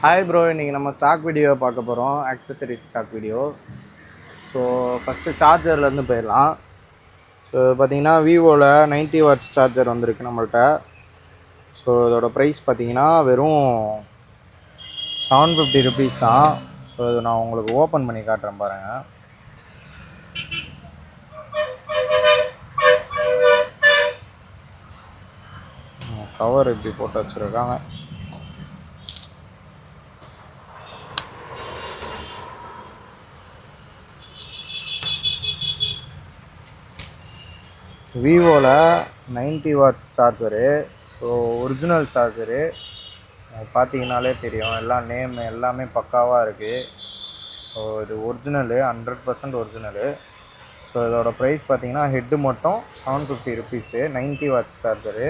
Hi bro, இன்றைக்கி நம்ம stock video பார்க்க போகிறோம். Accessories stock video. So first சார்ஜர்லேருந்து போயிடலாம். ஸோ பார்த்தீங்கன்னா விவோவில் 90 வாட்ஸ் சார்ஜர் வந்திருக்கு நம்மள்ட்ட. ஸோ இதோட ப்ரைஸ் பார்த்தீங்கன்னா வெறும் 750 ருபீஸ் தான். ஸோ இது நான் உங்களுக்கு ஓப்பன் பண்ணி காட்டுறேன் பாருங்கள். கவர் இப்படி போட்டு வச்சுருக்காங்க. விவோவில் 90 watts charger. So original charger பார்த்தீங்கனாலே தெரியும். எல்லாம் நேம் எல்லாமே பக்காவாக இருக்குது. ஸோ இது ஒரிஜினலு, 100% ஒரிஜினலு. ஸோ இதோட ப்ரைஸ் பார்த்தீங்கன்னா ஹெட்டு மட்டும் 750 ருபீஸு. 90 வாட்ஸ் சார்ஜரு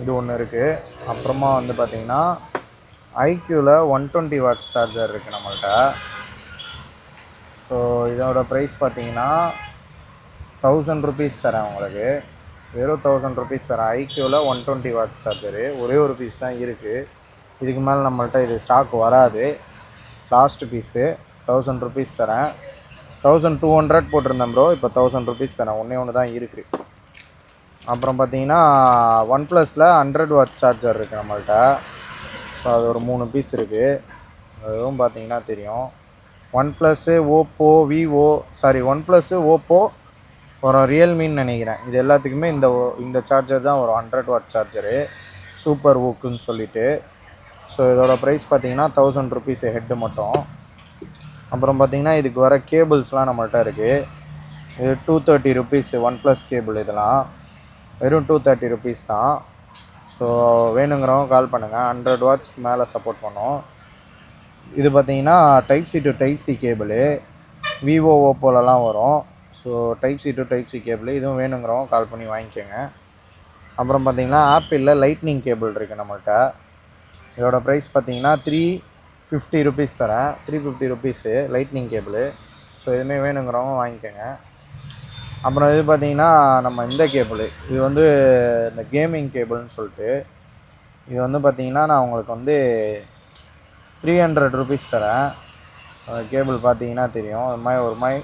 இது ஒன்று இருக்குது. அப்புறமா வந்து பார்த்திங்கன்னா ஐக்யூவில் 120 வாட்ஸ் சார்ஜர் இருக்குது நம்மள்கிட்ட. ஸோ இதோட ப்ரைஸ் பார்த்தீங்கன்னா 1000 ருபீஸ் தரேன் உங்களுக்கு. வெறும் 1000 ருபீஸ் தரேன். ஐக்யூவில் 120 வாட்ஸ் சார்ஜரு ஒரே ஒரு பீஸ் தான் இருக்குது. இதுக்கு மேலே நம்மள்கிட்ட இது ஸ்டாக் வராது. லாஸ்ட்டு பீஸு 1000 ருபீஸ் தரேன். 1200 போட்டிருந்தேன் ப்ரோ. இப்போ 1000 ருபீஸ் தரேன். ஒன்று தான் இருக்குது. அப்புறம் பார்த்தீங்கன்னா ஒன் ப்ளஸில் 100 வாட் சார்ஜர் இருக்குது நம்மள்கிட்ட. ஸோ அது ஒரு 3 பீஸ் இருக்குது. அதுவும் பார்த்தீங்கன்னா தெரியும். One plus, Oppo, Vivo, one plus, Oppo, அப்புறம் ரியல்மின்னு நினைக்கிறேன். இது எல்லாத்துக்குமே இந்த சார்ஜர் தான் ஒரு 100 வாட் சார்ஜரு, சூப்பர் ஊக்குன்னு சொல்லிட்டு. ஸோ இதோட ப்ரைஸ் பார்த்தீங்கன்னா 1000 ருபீஸ் ஹெட்டு மட்டும். அப்புறம் பார்த்தீங்கன்னா இதுக்கு வர கேபிள்ஸ்லாம் நம்மள்கிட்ட இருக்குது. இது 230 ருபீஸ் ஒன் ப்ளஸ் கேபிள். இதெல்லாம் வெறும் 230 ருபீஸ் தான். ஸோ வேணுங்கிறவங்க கால் பண்ணுங்கள். 100 வாட்ஸ்க்கு மேலே சப்போர்ட் பண்ணோம். இது பார்த்தீங்கன்னா type C to type C cable. Vivo, ஓப்போலலாம் வரும். So type C to type C cable. இதுவும் வேணுங்கிறவங்க கால் பண்ணி வாங்கிக்கோங்க. அப்புறம் பார்த்தீங்கன்னா ஆப்பிளில் லைட்னிங் கேபிள் இருக்குது நம்மள்கிட்ட. இதோட ப்ரைஸ் பார்த்தீங்கன்னா 350 ருபீஸ் தரேன். 350 ருபீஸு லைட்னிங் கேபிள். ஸோ இதுவுமே வேணுங்கிறவங்க வாங்கிக்கோங்க. அப்புறம் இது பார்த்திங்கன்னா நம்ம இந்த கேபிள். இது வந்து இந்த கேமிங் கேபிள்னு சொல்லிட்டு. இது வந்து பார்த்திங்கன்னா நான் உங்களுக்கு வந்து 300 ருபீஸ் தரேன். கேபிள் பார்த்தீங்கன்னா தெரியும். ஒரு மாதிரி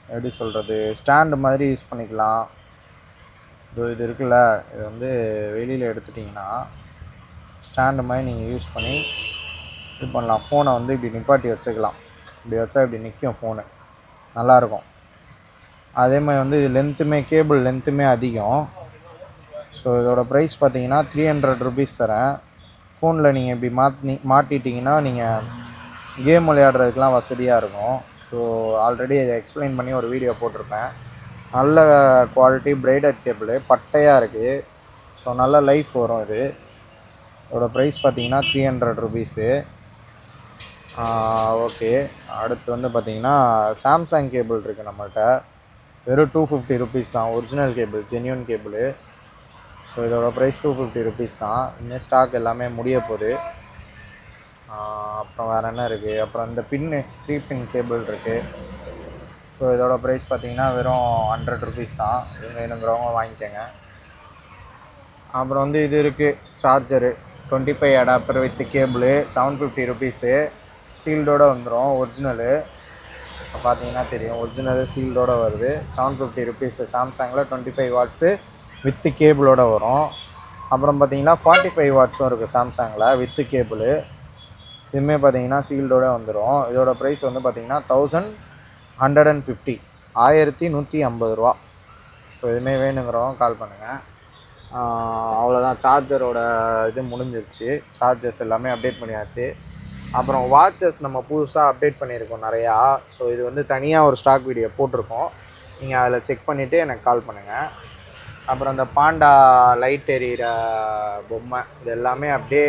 எப்படி சொல்கிறது, ஸ்டாண்டு மாதிரி யூஸ் பண்ணிக்கலாம். இது இருக்குல்ல, இது வந்து வெளியில் எடுத்துட்டிங்கன்னா ஸ்டாண்டு மாதிரி நீங்கள் யூஸ் பண்ணி இது பண்ணலாம். ஃபோனை வந்து இப்படி நிப்பாட்டி வச்சுக்கலாம். இப்படி வச்சா இப்படி நிற்கும் ஃபோனு, நல்லாயிருக்கும். அதே மாதிரி வந்து இது கேபிள் லென்த்துமே அதிகம். ஸோ இதோட ப்ரைஸ் பார்த்தீங்கன்னா 300 ருபீஸ் தரேன். ஃபோனில் நீங்கள் இப்படி மாட்டிட்டிங்கன்னா நீங்கள் கேம் விளையாடுறதுக்கெலாம் வசதியாக இருக்கும். ஸோ ஆல்ரெடி இதை எக்ஸ்பிளைன் பண்ணி ஒரு வீடியோ போட்டிருப்பேன். நல்ல குவாலிட்டி பிரைடட் கேபிள், பட்டையாக இருக்குது. ஸோ நல்ல லைஃப் வரும் இது. இதோட ப்ரைஸ் பார்த்தீங்கன்னா 300 ருபீஸு. ஓகே. அடுத்து வந்து பார்த்திங்கன்னா சாம்சங் கேபிள் இருக்குது நம்மள்கிட்ட. வெறும் 250 ருபீஸ் தான். Original cable, genuine cable. So இதோட ப்ரைஸ் 250 ருபீஸ் தான். இன்னும் ஸ்டாக் எல்லாமே முடிய போகுது. அப்புறம் வேறு என்ன இருக்குது, அப்புறம் இந்த 3 பின் கேபிள் இருக்குது. ஸோ இதோட ப்ரைஸ் பார்த்திங்கன்னா வெறும் 100 ருபீஸ் தான். இது வேணுங்கிறவங்க வாங்கிக்கோங்க. அப்புறம் வந்து இது இருக்குது charger, 25 adapter with cable, 750 rupees. சீல்டோடு வந்துடும், ஒரிஜினலு. இப்போ பார்த்தீங்கன்னா தெரியும், ஒரிஜினல் சீல்டோடு வருது. 750 ருபீஸு. சாம்சங்கில் 25 வாட்ஸு வித்து கேபிளோடு வரும். அப்புறம் பார்த்தீங்கன்னா 45 வாட்ஸும் இருக்குது சாம்சங்கில் வித்து கேபிள். இதுவுமே பார்த்தீங்கன்னா சீல்டோடு வந்துடும். இதோட ப்ரைஸ் வந்து பார்த்திங்கன்னா 1150, 1150 ரூபா. ஸோ இதுவுமே வேணுங்கிறவங்க கால் பண்ணுங்கள். அவ்வளோதான், சார்ஜரோட இது முடிஞ்சிருச்சு. சார்ஜர்ஸ் எல்லாமே அப்டேட் பண்ணியாச்சு. அப்புறம் வாட்சஸ் நம்ம புதுசாக அப்டேட் பண்ணியிருக்கோம் நிறையா. ஸோ இது வந்து தனியாக ஒரு ஸ்டாக் வீடியோ போட்டிருக்கோம். நீங்கள் அதில் செக் பண்ணிவிட்டு எனக்கு கால் பண்ணுங்கள். அப்புறம் இந்த பாண்டா லைட் எரியிற பொம்மை, இது எல்லாமே அப்படியே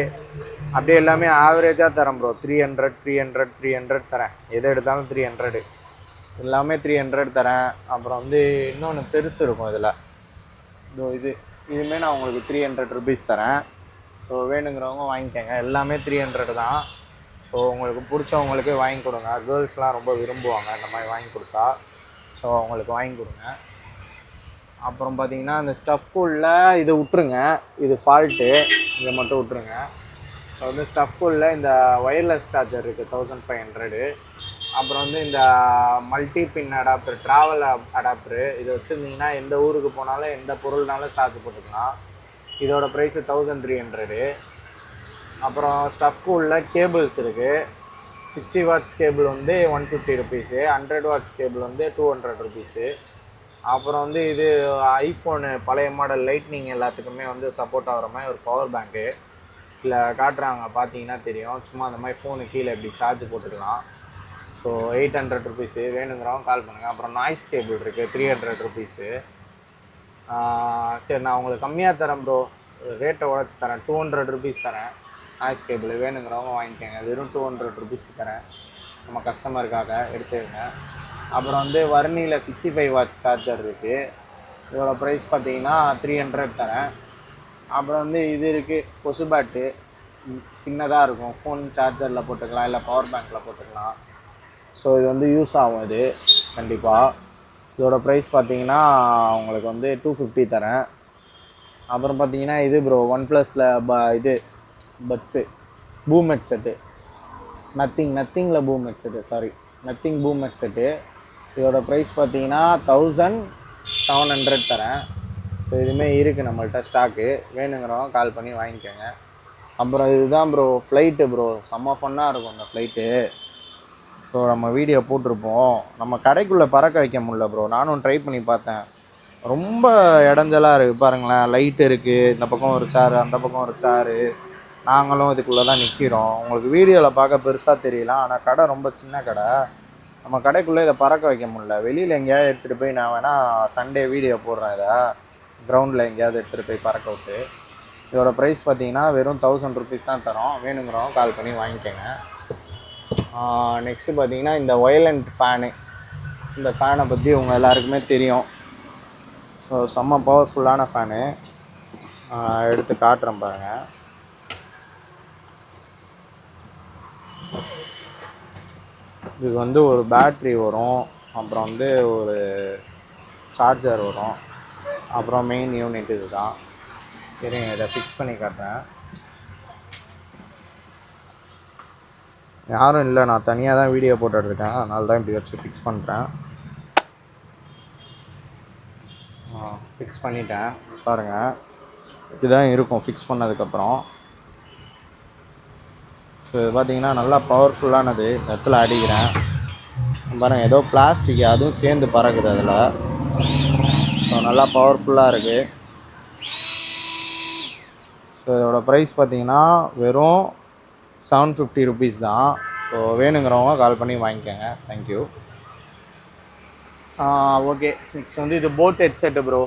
எல்லாமே ஆவரேஜாக தரேன் ப்ரோ. 300 தரேன். எது எடுத்தாலும் 300, எல்லாமே 300 தரேன். அப்புறம் வந்து இன்னொன்று பெருசு இருக்கும் இதில். இதுவுமே நான் உங்களுக்கு 300 ருபீஸ் தரேன். ஸோ வேணுங்கிறவங்க வாங்கிக்கோங்க. எல்லாமே 300 தான். ஸோ உங்களுக்கு பிடிச்சவங்களுக்கு வாங்கி கொடுங்க. கேர்ள்ஸ்லாம் ரொம்ப விரும்புவாங்க இந்த மாதிரி வாங்கி கொடுத்தா. ஸோ அவங்களுக்கு வாங்கி கொடுங்க. அப்புறம் பார்த்தீங்கன்னா இந்த ஸ்டஃப் கூலில் இதை விட்ருங்க, இது ஃபால்ட்டு, இதை மட்டும் விட்ருங்க. வந்து ஸ்டஃப் கூலில் இந்த ஒயர்லெஸ் சார்ஜர் இருக்குது 1500. அப்புறம் வந்து இந்த மல்டி பின் அடாப்டர், ட்ராவல் அடாப்டரு, இது வச்சுருந்தீங்கன்னா எந்த ஊருக்கு போனாலும் எந்த பொருள்னாலும் சார்ஜ் போட்டுக்கலாம். இதோட ப்ரைஸு 1300. அப்புறம் ஸ்டஃப் கூலில் கேபிள்ஸ் இருக்குது. 60 வாட்ஸ் கேபிள் வந்து 150 ருபீஸு, 100 வாட்ஸ் கேபிள் வந்து 200 ருபீஸு. அப்புறம் வந்து இது ஐஃபோனு பழைய மாடல் லைட்னிங் எல்லாத்துக்குமே வந்து சப்போர்ட் ஆகிற மாதிரி ஒரு பவர் பேங்க்கு இல்லை காட்டுறாங்க, பார்த்தீங்கன்னா தெரியும். சும்மா அந்த மாதிரி ஃபோனு கீழே இப்படி சார்ஜ் போட்டுக்கலாம். So 800 rupees. வேணுங்கிறவங்க கால் பண்ணுங்கள். அப்புறம் நாய்ஸ் கேபிள் இருக்குது 300 ருபீஸு. சரி, நான் உங்களுக்கு கம்மியாக தரேன் ப்ரோ, ரேட்டை உடச்சி தரேன், 200 ருபீஸ் தரேன் நாய்ஸ் கேபிள். வேணுங்கிறவங்க வாங்கிக்கோங்க, வெறும் 200 ருபீஸ் தரேன், நம்ம கஸ்டமருக்காக எடுத்துக்கங்க. அப்புறம் வந்து வர்னியில் 65 வாட்ஸ் சார்ஜர் இருக்குது. இதோட ப்ரைஸ் பார்த்தீங்கன்னா 300 தரேன். அப்புறம் வந்து இது இருக்குது கொசு பேட்டு, சின்னதாக இருக்கும், ஃபோன் சார்ஜரில் போட்டுக்கலாம் இல்லை பவர் பேங்க்கில் போட்டுக்கலாம். ஸோ இது வந்து யூஸ் ஆகும் இது கண்டிப்பாக. இதோட ப்ரைஸ் பார்த்தீங்கன்னா உங்களுக்கு வந்து 250 தரேன். அப்புறம் பார்த்தீங்கன்னா இது ப்ரோ OnePlusல இது பட்ஸு பூம் ஹெட்செட்டு, நத்திங்கில் boom headset, sorry nothing boom headset. இதோட ப்ரைஸ் பார்த்தீங்கன்னா 1700 தரேன். ஸோ இதுமாரி இருக்குது நம்மள்ட்ட ஸ்டாக்கு, வேணுங்கிறவங்க கால் பண்ணி வாங்கிக்கோங்க. அப்புறம் இதுதான் ப்ரோ ஃப்ளைட்டு ப்ரோ, செம்ம ஃபன்னாக இருக்கும் இந்த ஃப்ளைட்டு. ஸோ நம்ம வீடியோ போட்டிருப்போம், நம்ம கடைக்குள்ளே பறக்க வைக்க முடியல ப்ரோ. நானும் ட்ரை பண்ணி பார்த்தேன், ரொம்ப இடைஞ்சலாக இருக்குது பாருங்களேன். லைட் இருக்குது, இந்த பக்கம் ஒரு சேரு, அந்த பக்கம் ஒரு சேரு, நாங்களும் இதுக்குள்ளே தான் நிற்கிறோம். உங்களுக்கு வீடியோவில் பார்க்க பெருசாக தெரியலாம், ஆனால் கடை ரொம்ப சின்ன கடை. நம்ம கடைக்குள்ளே இதை பறக்க வைக்க முடியல. வெளியில் எங்கேயாவது எடுத்துகிட்டு போய் நான் வேணால் சண்டே வீடியோ போடுறேன், இதை கிரவுண்டில் எங்கேயாவது எடுத்துகிட்டு போய் பறக்க விட்டு. இதோட ப்ரைஸ் பார்த்தீங்கன்னா வெறும் 1000 ருபீஸ் தான் தரோம். வேணுங்கிறவங்க கால் பண்ணி வாங்கிக்கோங்க. நெக்ஸ்ட்டு பார்த்தீங்கன்னா இந்த வயலண்ட் ஃபேனு, இந்த ஃபேனை பற்றி உங்கள் எல்லாருக்குமே தெரியும். ஸோ செம்ம பவர்ஃபுல்லான ஃபேனு, எடுத்து காட்டுறேன் பாருங்கள். இதுக்கு வந்து ஒரு பேட்ரி வரும், அப்புறம் வந்து ஒரு சார்ஜர் வரும், அப்புறம் மெயின் யூனிட் இது தான். சரிங்க, இதை ஃபிக்ஸ் பண்ணி காட்டுறேன். யாரும் இல்லை, நான் தனியாக தான் வீடியோ போட்டுட்ருக்கேன், அதனால தான் இப்படி வச்சு ஃபிக்ஸ் பண்ணுறேன். ஃபிக்ஸ் பண்ணிட்டேன் பாருங்கள், இப்படி தான் இருக்கும் ஃபிக்ஸ் பண்ணதுக்கப்புறம். ஸோ இது பார்த்தீங்கன்னா நல்லா பவர்ஃபுல்லானது. இந்த இடத்துல அடிக்கிறேன் பாருங்கள், ஏதோ பிளாஸ்டிக் அதுவும் சேர்ந்து பறக்குது அதில். ஸோ நல்லா பவர்ஃபுல்லாக இருக்குது. ஸோ இதோட ப்ரைஸ் பார்த்தீங்கன்னா வெறும் 750 ருபீஸ் தான். ஸோ வேணுங்கிறவங்க கால் பண்ணி வாங்கிக்கோங்க. தேங்க்யூ. ஓகே, நெக்ஸ்ட் வந்து இது boat headset bro,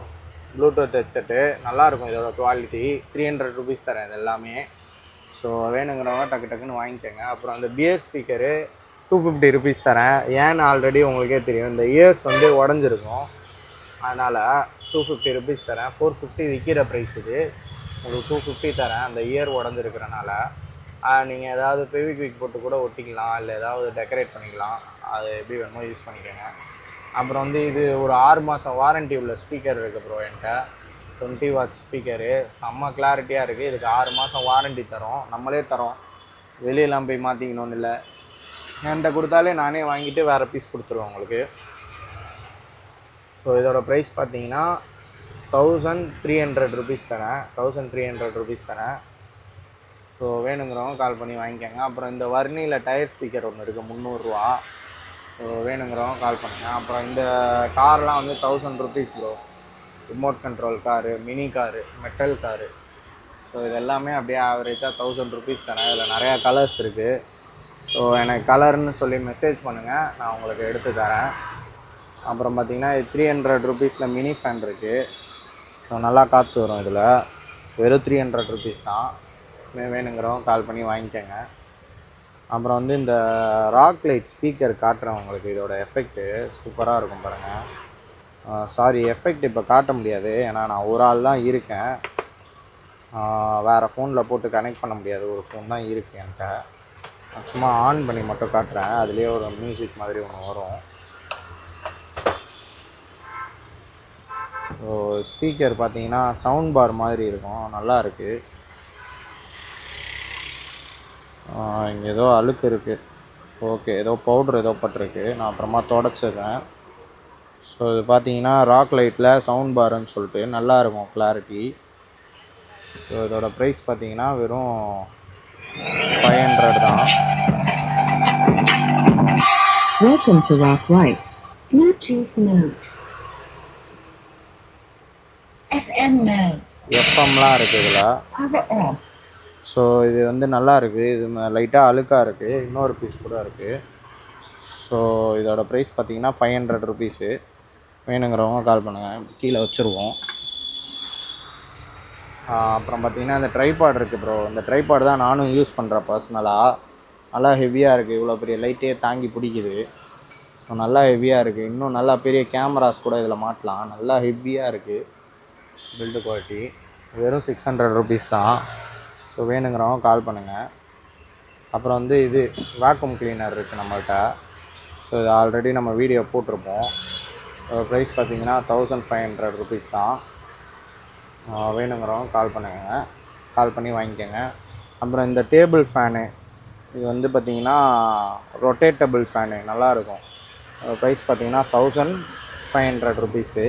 Bluetooth headset, நல்லாயிருக்கும். இதோட குவாலிட்டி 300 ருபீஸ் தரேன் இது எல்லாமே. ஸோ வேணுங்கிறவங்க டக்கு டக்குன்னு வாங்கிக்கோங்க. அப்புறம் அந்த பியர் ஸ்பீக்கரு 250 ருபீஸ் தரேன். ஏன்னு ஆல்ரெடி உங்களுக்கே தெரியும், இந்த இயர்ஸ் வந்து உடஞ்சிருக்கும், அதனால் 250 ருபீஸ் தரேன். 450 விற்கிற ப்ரைஸ் இது, உங்களுக்கு 250 தரேன். அந்த இயர் உடஞ்சிருக்கிறனால நீங்கள் ஏதாவது ஃபெவிக்விக் போட்டு கூட ஒட்டிக்கலாம், இல்லை ஏதாவது டெக்கரேட் பண்ணிக்கலாம், அது எப்படி வேணுமோ யூஸ் பண்ணிக்கோங்க. அப்புறம் வந்து இது ஒரு 6 மாதம் வாரண்ட்டி உள்ள ஸ்பீக்கர் இருக்குது ப்ரோ என்கிட்ட, 20 வாட்ஸ் ஸ்பீக்கரு, செம்ம கிளாரிட்டியாக இருக்குது. இதுக்கு 6 மாதம் வாரண்ட்டி தரோம், நம்மளே தரோம், வெளியெல்லாம் போய் மாற்றிக்கணும்னு இல்லை. என்கிட்ட கொடுத்தாலே நானே வாங்கிட்டு வேறு பீஸ் கொடுத்துருவேன் உங்களுக்கு. ஸோ இதோட ப்ரைஸ் பார்த்தீங்கன்னா 1300 ருபீஸ் தரேன், 1300 ருபீஸ் தரேன். ஸோ வேணுங்கிறவங்க கால் பண்ணி வாங்கிக்கோங்க. அப்புறம் இந்த வர்னியில் டயர் ஸ்பீக்கர் ஒன்று இருக்குது 300 ரூபா. ஸோ வேணுங்கிறவங்க கால் பண்ணுங்கள். அப்புறம் இந்த கார்லாம் வந்து 1000 rupees bro, remote control car, mini car, metal car. So இது எல்லாமே அப்படியே ஆவரேஜாக 1000 ருபீஸ் தரேன். இதில் நிறையா கலர்ஸ் இருக்குது. ஸோ எனக்கு கலர்னு சொல்லி மெசேஜ் பண்ணுங்கள், நான் உங்களுக்கு எடுத்து தரேன். அப்புறம் பார்த்திங்கன்னா இது 300 ருபீஸில் மினி ஃபேன் இருக்குது. ஸோ நல்லா காற்று வரும் இதில், வெறும் 300 ருபீஸ் தான். வேணுங்கிறவங்க கால் பண்ணி வாங்கிக்கோங்க. அப்புறம் வந்து இந்த ராக் லைட் ஸ்பீக்கர் காட்டுறேன் உங்களுக்கு, இதோட எஃபெக்ட்டு சூப்பராக இருக்கும் பாருங்கள். சாரி, எஃபெக்ட் இப்போ காட்ட முடியாது, ஏன்னா நான் ஒரு ஆள் தான் இருக்கேன், வேறு ஃபோனில் போட்டு கனெக்ட் பண்ண முடியாது, ஒரு ஃபோன் தான் இருக்குது என்கிட்ட. சும்மா ஆன் பண்ணி மட்டும் காட்டுறேன், அதுலேயே ஒரு மியூசிக் மாதிரி ஒன்று வரும். ஸோ ஸ்பீக்கர் பார்த்தீங்கன்னா சவுண்ட் பார் மாதிரி இருக்கும், நல்லா இருக்குது. இங்கே ஏதோ அழுக்கு இருக்குது. ஓகே, ஏதோ பவுட்ரு ஏதோ பட்டிருக்கு. நான் அப்புறமா தொடச்சிடுறேன். ஸோ இது பார்த்தீங்கன்னா ராக் லைட்டில் சவுண்ட் பாருன்னு சொல்லிட்டு நல்லாயிருக்கும் கிளாரிட்டி. ஸோ இதோட ப்ரைஸ் பார்த்தீங்கன்னா வெறும் 500 தான். Welcome to Rock Light. Bluetooth mode. FM mode. எஃப்எம்லாம் இருக்குது இதில். Power off. ஸோ இது வந்து நல்லா இருக்குது. இது லைட்டாக அழுக்காக இருக்குது. இன்னொரு பீஸ் கூட இருக்குது. ஸோ இதோட ப்ரைஸ் பார்த்தீங்கன்னா 500 ருபீஸு. வேணுங்கிறவங்க கால் பண்ணுங்கள். கீழே வச்சுருவோம். அப்புறம் பார்த்தீங்கன்னா இந்த ட்ரைபாட் இருக்குது ப்ரோ. இந்த ட்ரைபாட் தான் நானும் யூஸ் பண்ணுறேன் பர்சனலாக. நல்லா ஹெவியாக இருக்குது. இவ்வளோ பெரிய லைட்டே தாங்கி பிடிக்குது. ஸோ நல்லா ஹெவியாக இருக்குது. இன்னும் நல்லா பெரிய கேமராஸ் கூட இதில் மாட்டலாம். நல்லா ஹெவியாக இருக்குது பில்டு குவாலிட்டி. வெறும் 600 ருபீஸ் தான். ஸோ வேணுங்கிறவங்க கால் பண்ணுங்கள். அப்புறம் வந்து இது வேக்யூம் கிளீனர் இருக்குது நம்மள்கிட்ட. ஸோ இது ஆல்ரெடி நம்ம வீடியோ போட்டிருப்போம். ப்ரைஸ் பார்த்தீங்கன்னா 1500 ருபீஸ் தான். வேணுங்கிறவங்க கால் பண்ணுங்கள். கால் பண்ணி வாங்கிக்கோங்க. அப்புறம் இந்த டேபிள் ஃபேனு இது வந்து பார்த்திங்கன்னா ரொட்டேட்டபிள் ஃபேனு நல்லாயிருக்கும். ப்ரைஸ் பார்த்திங்கன்னா 1500 ருபீஸு.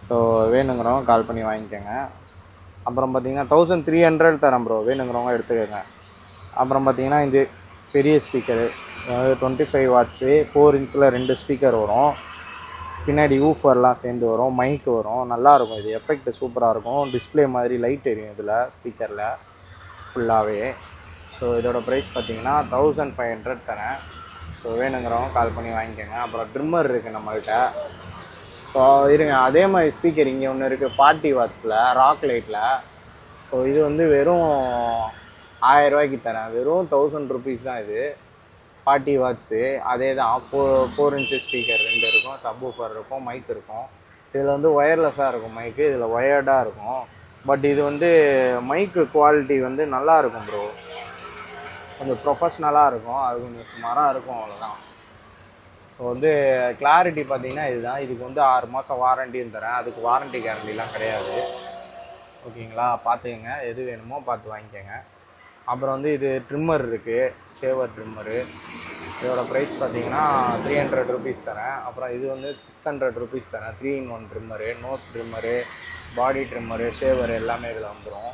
ஸோ வேணுங்கிறவங்க கால் பண்ணி வாங்கிக்கோங்க. அப்புறம் பார்த்திங்கன்னா 1300 தரேன் ப்ரோ. வேணுங்கிறவங்க எடுத்துக்கோங்க. அப்புறம் பார்த்திங்கன்னா இது பெரிய ஸ்பீக்கரு, அதாவது 25 வாட்ஸு, 4 இன்ச்சில் 2 ஸ்பீக்கர் வரும். பின்னாடி ஊஃபர்லாம் சேர்ந்து வரும். மைக்கு வரும். நல்லாயிருக்கும். இது எஃபெக்ட் சூப்பராக இருக்கும். டிஸ்பிளே மாதிரி லைட் எரியும் இதில் ஸ்பீக்கரில் ஃபுல்லாகவே. ஸோ இதோட ப்ரைஸ் பார்த்திங்கன்னா 1500 தரேன். ஸோ வேணுங்கிறவங்க கால் பண்ணி வாங்கிக்கோங்க. அப்புறம் ட்ரிம்மர் இருக்குது நம்மள்கிட்ட. ஸோ இருங்க, அதே மாதிரி ஸ்பீக்கர் இங்கே ஒன்று இருக்குது 40 வாட்ஸில் ராக் லைட்டில். ஸோ இது வந்து வெறும் 1000 ரூபாய்க்கு தரேன். வெறும் 1000 ருபீஸ் தான் இது. 40 வாட்ஸு அதே தான். 4 இன்ச்சு ஸ்பீக்கர் 2 இருக்கும். சப்வூஃபர் இருக்கும். மைக் இருக்கும். இதில் வந்து ஒயர்லெஸ்ஸாக இருக்கும் மைக்கு. இதில் ஒயர்டாக இருக்கும். பட் இது வந்து மைக்கு குவாலிட்டி வந்து நல்லா இருக்கும் ப்ரோ. கொஞ்சம் ப்ரொஃபஷ்னலாக இருக்கும். அது கொஞ்சம் சுமாராக இருக்கும், அவ்வளோதான். ஸோ வந்து கிளாரிட்டி பார்த்திங்கன்னா இதுதான். இதுக்கு வந்து 6 மாதம் வாரண்டியும் தரேன். அதுக்கு வாரண்ட்டி கேரண்டிலாம் கிடையாது. ஓகேங்களா? பார்த்துக்கங்க. எது வேணுமோ பார்த்து வாங்கிக்கோங்க. அப்புறம் வந்து இது ட்ரிம்மர் இருக்குது, ஷேவர் ட்ரிம்மரு. இதோட ப்ரைஸ் பார்த்திங்கன்னா 300 ருபீஸ் தரேன். அப்புறம் இது வந்து 600 ருபீஸ் தரேன். 3-in-1 ட்ரிம்மரு, நோஸ் ட்ரிம்மரு, பாடி ட்ரிம்மரு, ஷேவர் எல்லாமே இதில் வந்துடும்.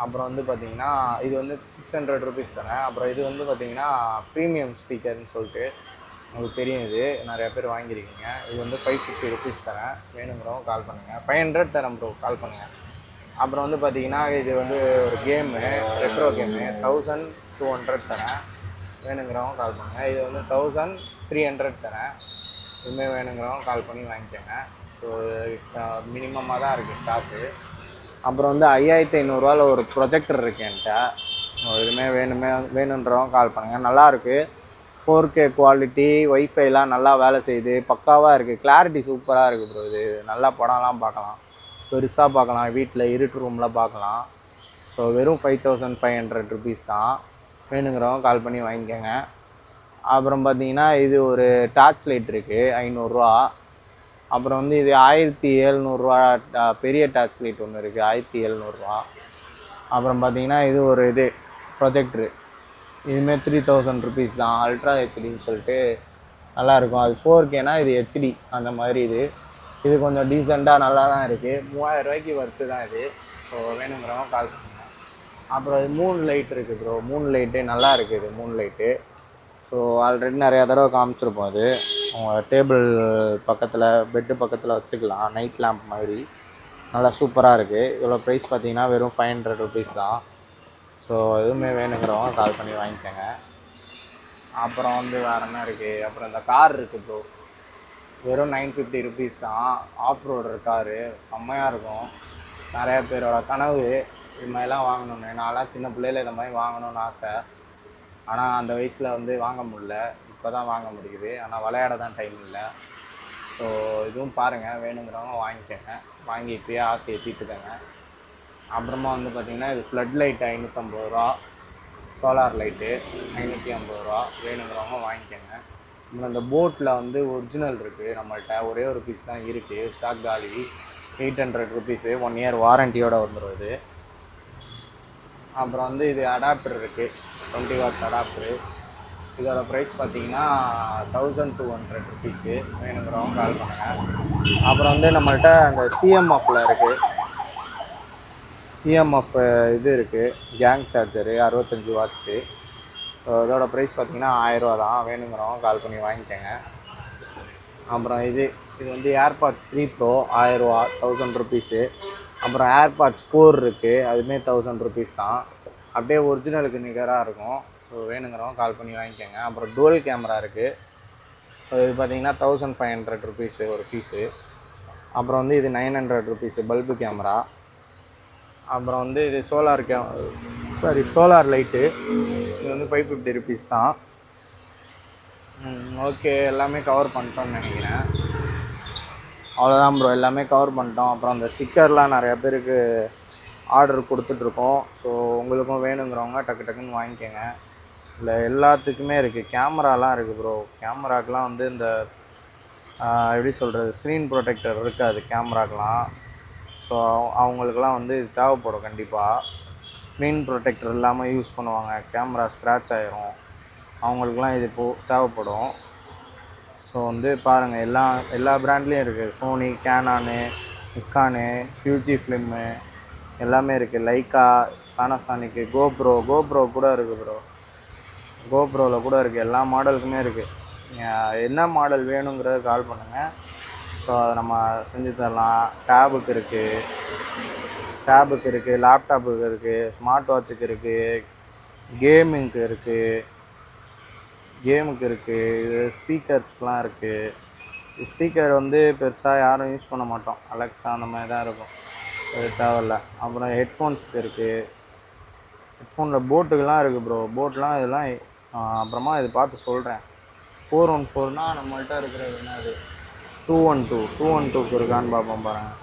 அப்புறம் வந்து பார்த்திங்கன்னா இது வந்து 600 ருபீஸ் தரேன். அப்புறம் இது வந்து பார்த்திங்கன்னா ப்ரீமியம் ஸ்பீக்கர்னு சொல்லிட்டு உங்களுக்கு தெரியும். இது நிறையா பேர் வாங்கியிருக்கீங்க. இது வந்து 550 ருபீஸ் தரேன். வேணுங்கிறவங்க கால் பண்ணுங்கள். 500 தரேன் ப்ரோ. கால் பண்ணுங்கள். அப்புறம் வந்து பார்த்திங்கன்னா இது வந்து ஒரு கேமு, ரெட்ரோ கேமு, 1200 தரேன். வேணுங்கிறவங்க கால் பண்ணுங்கள். இது வந்து 1300 தரேன். இதுவுமே வேணுங்கிறவங்க கால் பண்ணி வாங்கிக்கோங்க. ஸோ மினிமமாக தான் இருக்குது ஸ்டாக்கு. அப்புறம் வந்து 5500 ஒரு ப்ரொஜெக்டர் இருக்குது என்கிட்ட. இதுவுமே வேணுன்றவங்க கால் பண்ணுங்கள். நல்லாயிருக்கு. 4K குவாலிட்டி, ஒய்ஃபைலாம் நல்லா வேலை செய்யுது. பக்காவாக இருக்குது. கிளாரிட்டி சூப்பராக இருக்குது ப்ரோ. இது நல்லா படம்லாம் பார்க்கலாம், பெருசாக பார்க்கலாம், வீட்டில் இருட்டு ரூமில் பார்க்கலாம். ஸோ வெறும் 5500 ருபீஸ் தான். வேணுங்கிறவங்க கால் பண்ணி வாங்கிக்கோங்க. அப்புறம் பார்த்திங்கன்னா இது ஒரு டார்ச் லைட் இருக்குது 500 ரூபா. அப்புறம் வந்து இது 1700 பெரிய டார்ச் லைட் ஒன்று இருக்குது 1700 அப்புறம் பார்த்திங்கன்னா இது ஒரு இது ப்ரொஜெக்டரு. இதுமாரி 3000 ருபீஸ் தான். அல்ட்ரா ஹெச்டின்னு சொல்லிட்டு நல்லாயிருக்கும். அது 4Kனா இது ஹெச்டி அந்த மாதிரி. இது கொஞ்சம் டீசெண்டாக நல்லா தான் இருக்குது. 3000 ரூபாய்க்கு ஒர்த்து தான் இது. ஸோ வேணுங்கிறவங்க கால் பண்ணுங்கள். அப்புறம் இது மூன் லைட் இருக்குது ப்ரோ. மூன் லைட்டு நல்லா இருக்குது. இது மூன் லைட்டு. ஸோ ஆல்ரெடி நிறையா தடவை காமிச்சிருப்போம். அது உங்கள் டேபிள் பக்கத்தில், பெட்டு பக்கத்தில் வச்சுக்கலாம். நைட் லேம்ப் மாதிரி நல்லா சூப்பராக இருக்குது. இதோட ப்ரைஸ் பார்த்திங்கன்னா வெறும் 500 ருபீஸ் தான். ஸோ எதுவுமே வேணுங்கிறவங்க கால் பண்ணி வாங்கிக்கோங்க. அப்புறம் வந்து வேறு என்ன இருக்குது? அப்புறம் இந்த கார் இருக்குது ப்ரோ. வெறும் 950 ருபீஸ் தான். ஆஃப் ரோடர் காரு செம்மையாக இருக்கும். நிறையா பேரோட கனவு இது மாதிரிலாம் வாங்கணுன்னு. நான்லாம் சின்ன பிள்ளையில் இந்த மாதிரி வாங்கணுன்னு ஆசை. ஆனால் அந்த வயசில் வந்து வாங்க முடியல. இப்போ தான் வாங்க முடியுது. ஆனால் விளையாட தான் டைம் இல்லை. ஸோ இதுவும் பாருங்கள். வேணுங்கிறவங்க வாங்கிக்கோங்க. வாங்கி இப்போயே ஆசையை தீர்த்துக்கங்க. அப்புறமா வந்து பார்த்திங்கன்னா இது ஃப்ளட் லைட் 550 ரூபா, சோலார் லைட்டு 550 ரூபா. வேணுங்கிறவங்க வாங்கிக்கோங்க. அப்புறம் இந்த போட்டில் வந்து ஒரிஜினல் இருக்குது நம்மள்கிட்ட. ஒரே ஒரு பீஸ் தான் இருக்குது. ஸ்டாக் காலி. 800 ருபீஸு. 1 இயர் வாரண்டியோடு வந்துடும் இது. அப்புறம் வந்து இது அடாப்டர் இருக்குது. 20 வாட்ஸ் அடாப்டரு. இதோட ப்ரைஸ் பார்த்தீங்கன்னா 1200 ருபீஸு. வேணுங்கிறவங்க கால் பண்ணுங்கள். அப்புறம் வந்து நம்மள்ட்ட அந்த சிஎம்எஃப்பில் இருக்குது. சிஎம்எஃப் இது இருக்குது, கேங் சார்ஜரு 65 வாட்ஸு. ஸோ இதோட ப்ரைஸ் பார்த்தீங்கன்னா 1000 ரூபா தான். வேணுங்கிறவங்க கால் பண்ணி வாங்கிக்கோங்க. அப்புறம் இது வந்து ஏர்பாட்ஸ் 3 ப்ரோ 1000 ரூபா, 1000 ருபீஸு. அப்புறம் ஏர்பாட்ஸ் 4 இருக்குது, அதுவுமே 1000 ருபீஸ் தான். அப்படியே ஒரிஜினலுக்கு நிகராக இருக்கும். ஸோ வேணுங்கிறவங்க கால் பண்ணி வாங்கிக்கோங்க. அப்புறம் டுவல் கேமரா இருக்குது. இது பார்த்தீங்கன்னா 1500 ருபீஸு ஒரு பீஸு. அப்புறம் வந்து இது 900 ருபீஸு பல்பு கேமரா. அப்புறம் வந்து இது சோலார் லைட்டு. இது வந்து 550 ருபீஸ் தான். ஓகே, எல்லாமே கவர் பண்ணிட்டோம்னு நினைக்கிறேன். அவ்வளோதான் ப்ரோ, எல்லாமே கவர் பண்ணிட்டோம். அப்புறம் அந்த ஸ்டிக்கர்லாம் நிறையா பேருக்கு ஆர்டர் கொடுத்துட்ருக்கோம். ஸோ உங்களுக்கும் வேணுங்கிறவங்க டக்கு டக்குன்னு வாங்கிக்கோங்க. இல்லை எல்லாத்துக்குமே இருக்குது. கேமராலாம் இருக்குது ப்ரோ. கேமராக்கெலாம் வந்து இந்த எப்படி சொல்கிறது, ஸ்க்ரீன் ப்ரொடெக்டர் இருக்காது கேமராக்கெலாம். ஸோ அவங்களுக்குலாம் வந்து இது தேவைப்படும் கண்டிப்பாக. ஸ்க்ரீன் ப்ரொடெக்டர் இல்லாமல் யூஸ் பண்ணுவாங்க, கேமரா ஸ்க்ராட்ச் ஆகிரும். அவங்களுக்குலாம் இது தேவைப்படும். ஸோ வந்து பாருங்கள், எல்லா ப்ராண்ட்லேயும் இருக்குது. சோனி, கேனானு, நிக்கானு, ஃபியூஜி ஃபிலிம்மு எல்லாமே இருக்குது. லைக்கா, பானாசானிக்கு, கோப்ரோ கூட இருக்குது ப்ரோ. கோப்ரோவில் கூட இருக்குது. எல்லா மாடலுக்குமே இருக்குது. என்ன மாடல் வேணுங்கிறத கால் பண்ணுங்கள். ஸோ அதை நம்ம செஞ்சு தரலாம். டேபுக்கு இருக்குது, லேப்டாப்புக்கு இருக்குது, ஸ்மார்ட் வாட்சுக்கு இருக்குது, கேமுக்கு இருக்குது, இது ஸ்பீக்கர்ஸ்க்கெலாம் இருக்குது. ஸ்பீக்கர் வந்து பெருசாக யாரும் யூஸ் பண்ண மாட்டோம், அலெக்ஸா அந்த மாதிரி தான் இருக்கும், அது தேவையில்ல. அப்புறம் ஹெட்ஃபோன்ஸுக்கு இருக்குது. ஹெட்ஃபோனில் போட்டுக்கெலாம் இருக்குது ப்ரோ. போட்லாம் இதெல்லாம் அப்புறமா இது பார்த்து சொல்கிறேன். 414னால் நம்மள்கிட்ட இருக்கிறது என்னது 212க்கு இருக்கான்னு பார்ப்போம் பாருங்கள்.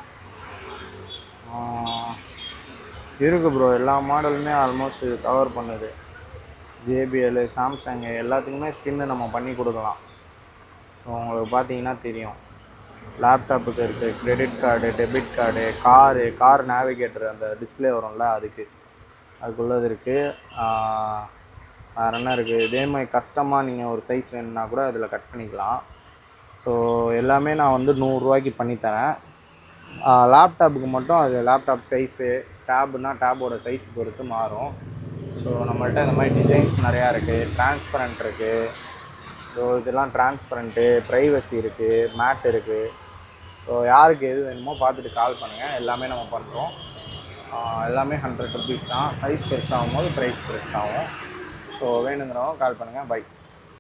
இருக்குது ப்ரோ. எல்லா மாடலுமே ஆல்மோஸ்ட் இது கவர் பண்ணுது. JBL, சாம்சங்கு எல்லாத்துக்குமே ஸ்கின்னு நம்ம பண்ணி கொடுக்கலாம். ஸோ உங்களுக்கு பார்த்தீங்கன்னா தெரியும். லேப்டாப்புக்கு இருக்குது, credit card, debit card, car navigator அந்த டிஸ்பிளே வரும்ல அதுக்குள்ளது இருக்குது. வேறு என்ன இருக்குது, இதே மாதிரி கஸ்டமாக நீங்கள் ஒரு சைஸ் வேணுன்னா கூட அதில் கட் பண்ணிக்கலாம். ஸோ எல்லாமே நான் வந்து 100 ரூபாய்க்கு பண்ணித்தரேன். லேப்டாப்புக்கு மட்டும் அது லேப்டாப் சைஸு, டேபோட சைஸ் பொறுத்து மாறும். ஸோ நம்மள்ட்ட இந்த மாதிரி டிசைன்ஸ் நிறையா இருக்குது. டிரான்ஸ்பரண்ட் இருக்குது. ஸோ இதெல்லாம் டிரான்ஸ்பரண்ட்டு, ப்ரைவசி இருக்குது, மேட் இருக்குது. ஸோ யாருக்கு எது வேணுமோ பார்த்துட்டு கால் பண்ணுங்கள். எல்லாமே நம்ம பண்ணுறோம். எல்லாமே 100 ருபீஸ் தான். சைஸ் பெருசாகும் போது ப்ரைஸ் பெருசாகும். ஸோ வேணுங்கிறவங்க கால் பண்ணுங்கள். பை.